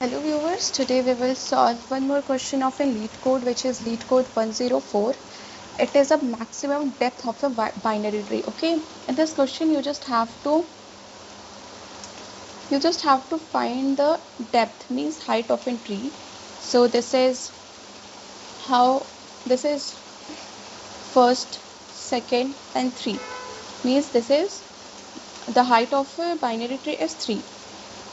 Hello viewers, today we will solve one more question of a LeetCode, which is LeetCode 104. It is a maximum depth of a binary tree. Okay, in this question you just have to find the depth, means height of a tree. So this is how this is first, second and 3, means this is the height of a binary tree is 3.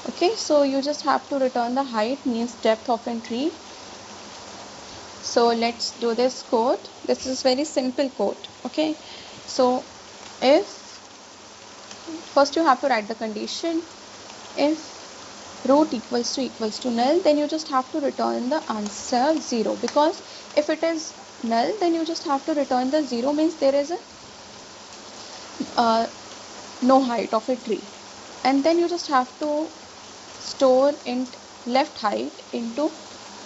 Okay, so you just have to return the height, means depth of a tree. So let's do this code. This is very simple code. Okay, so if first you have to write the condition. If root equals to null, then you just have to return the answer 0, because if it is null, then you just have to return the 0, means there is a no height of a tree. And then you just have to store int left height into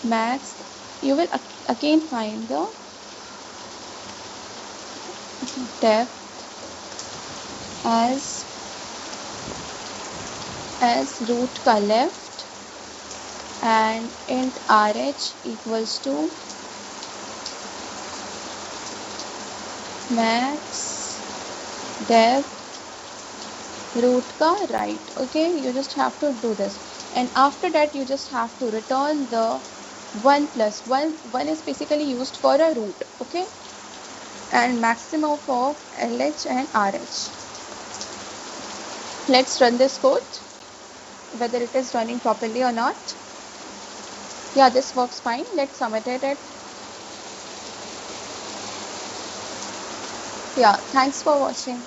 max. You will again find the depth as root ka left, and int rh equals to max depth root ka right. Okay, you just have to do this, and after that you just have to return the 1 plus 1. 1 is basically used for a root. Okay, and maximum of LH and RH. Let's run this code, whether it is running properly or not. Yeah, this works fine. Let's submit it. Yeah, thanks for watching.